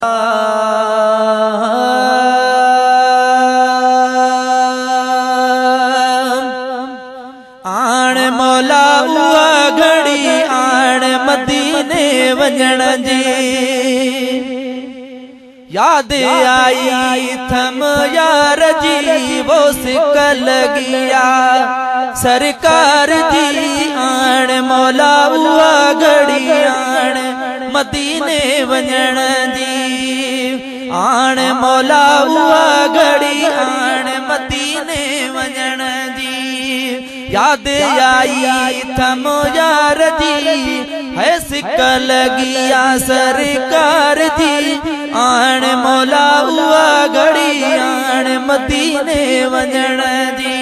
आण मौला उहा घड़ी आण मदीने वञण जी याद आई थम यार जी वो सिक लगिया सरकार जी आण मौला उहा घड़ी आण मदीने वञण जी आण मौला उहा घड़ी आण मदीने वञण जी याद आई थम यार जी है सिक लगिया सरकार जी आण मौला उहा घड़ी आण मदीने वञण जी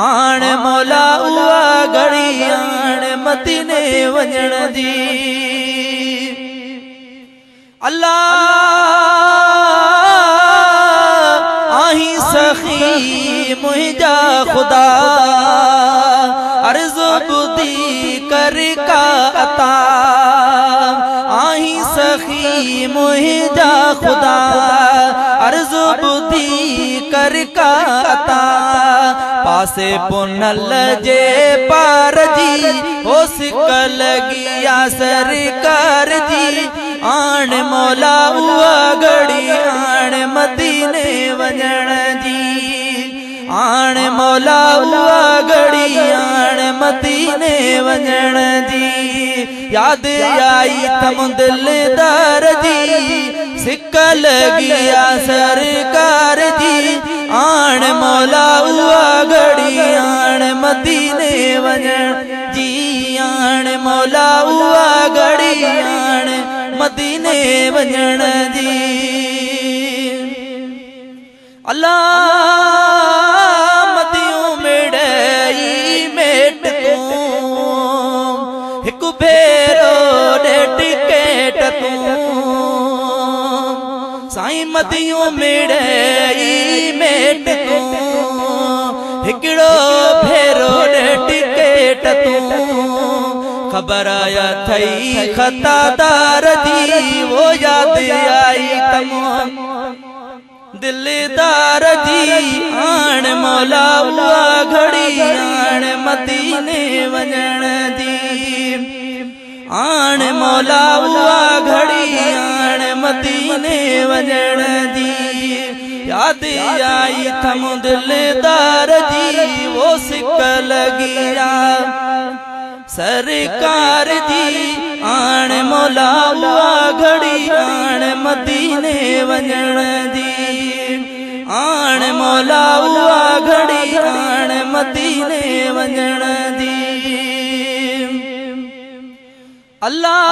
आण मौला उहा घड़ी आण मदीने वञण जी अल्लाह आही सखी मुझा खुदा अर्ज़ बुदी कर का अता आही सखी मुझा खुदा अर्ज़ बुदी कर का अता पासे पुनल जे पार जी हो सिक लगिया सरकार जी आण मौला उहा घड़ी आण मदीने वञण जी आण मौला उहा घड़ी आण मदीने वञण जी याद आई थम दिलदार जी सिक लगिया सरकार जी आण मौला उहा घड़ी आण मदीने वञण जी आण मौला उहा घड़ी आण मदीने वञण जी अल्लाह मदियूं मेड़ई मेट तूं हिकु भेरो ॾेढ केट तूं साईं मदियूं मेड़ई मेट तूं हिकिड़ो भेरो ॾेढ केट तूं खबर आया थई खतादार जी वो याद आई तमाम दिलदार जी आण मौला उहा घड़ी आण मदीने वञण जी आण मौला उहा घड़ी आण मदीने वञण जी याद आई थम दिलदार जी वो सिक लगिया सरकार जी आण मौला उहा घड़ी आण मदीने वञण जी आण मौला उहा घड़ी आण मदीने वञण जी अल्लाह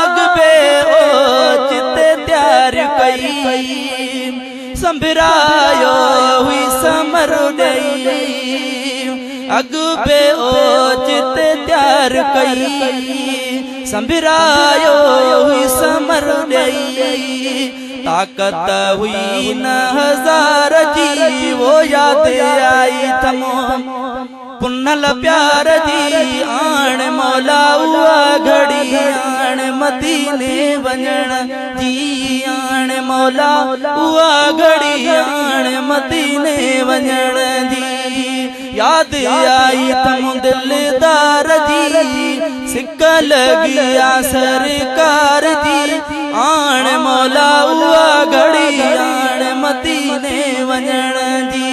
अॻिते ओचित तयार कई संभरायो हुई समर ॾेई अॻिते ओचित तयार कई संभरायो हुई समर ॾेई ताकत हुई न हज़ार जी वो याद आई थमो पुनल प्यार जी आण मौला उहा घड़ी आण मदीने वञण जी आण मौला उहा घड़ी आण मदीने वञण जी याद आई थम दिलदार जी सिक लगिया सरकार जी आण मौला उहा घड़ी आण मदीने वञण जी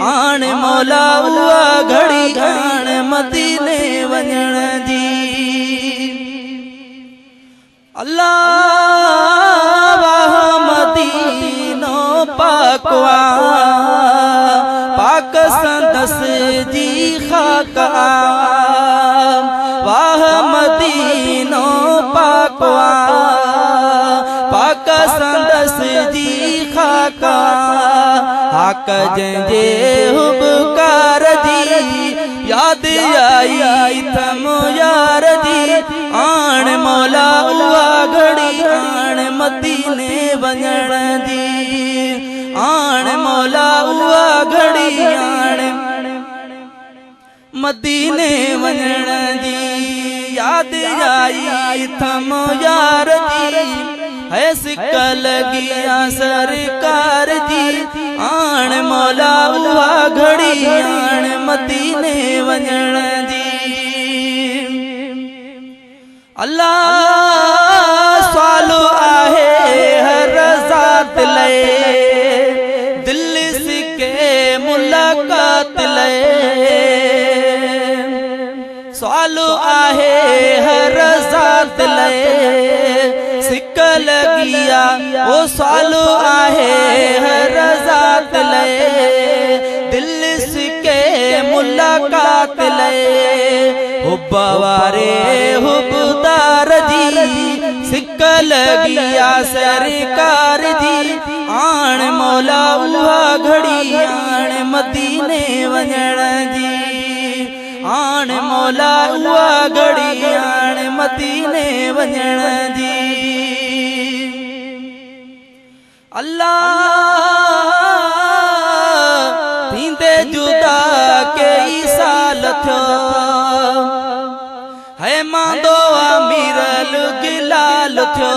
आण मौला उहा घड़ी आण मदीने वञण जी अल्लाह वाह मदीनो पाकवा पाक संदस जी खाका वाह मदीनो पाकवा पाक संदस जी खाका हाक जंहिंजे हुबकार जी याद आई थम यार जी आण मौला उहा घड़ी आण मदीने वञण जी आण मौला उहा घड़ी आण मदीने वञण जी याद आई थम यार है सिक लगिया सरकार जी आण मौला उहा घड़ी आण मदीने वञण जी अल्लाह सवालो आहे हर ज़ात लए दिल सिके मुलाकात लए सवालो आहे हर ज़ात लए सिक लगिया वो सवालो आहे हर ज़ात लए दिल सिके मुलाकात लए हुब वारे हुबदार जी सिक लगिया सरकार जी आण मौला उहा घड़ी आण मदीने वञण जी आण मौला उहा घड़ी आण मदीने वञण जी अल्लाह थींदे जुदा कई साल थियो है मांदो अमीरल गिलाल थियो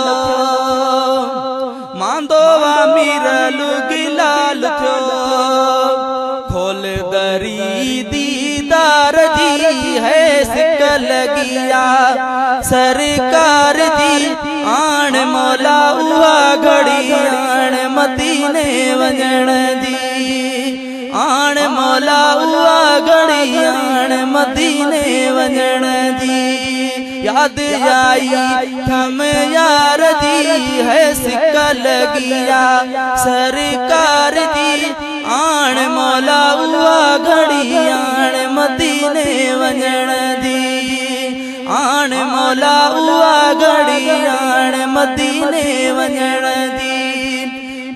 मांदो अमीरल गिलाल थियो खोल दरी दीदार जी है सिक लगिया सरकार जी आण मौला उहा घड़ी आण मदीने वञण जी आण मौला उहा घड़ी आण मदीने वञण जी याद आई थम यार जी है सिक लगिया सरकार जी आण मौला उहा घड़ी आण मदीने वञण जी आण मौला उहा घड़ी आण मदीने वञण जी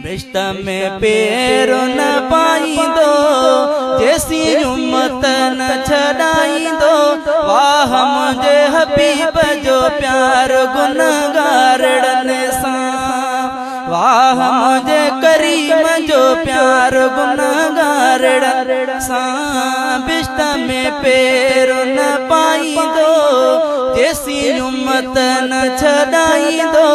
रिश्त में पेरो न पाईंदो जेसी उम्मत न छॾाईंदो वाह मुंहिंजे हबीब जो प्यार गुनहगारनि सां वाह मुंहिंजे करीम जो प्यार गुनहगारनि सां रिश्त में पेरो न पाईंदो जेसी उम्मत न छॾाईंदो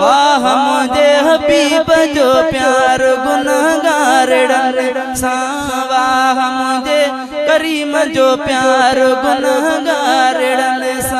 वाह मुंहिंजे हबीब जो प्यार गुनहगारनि सां वाह मुंहिंजे करीम जो प्यार गुनहगारनि सां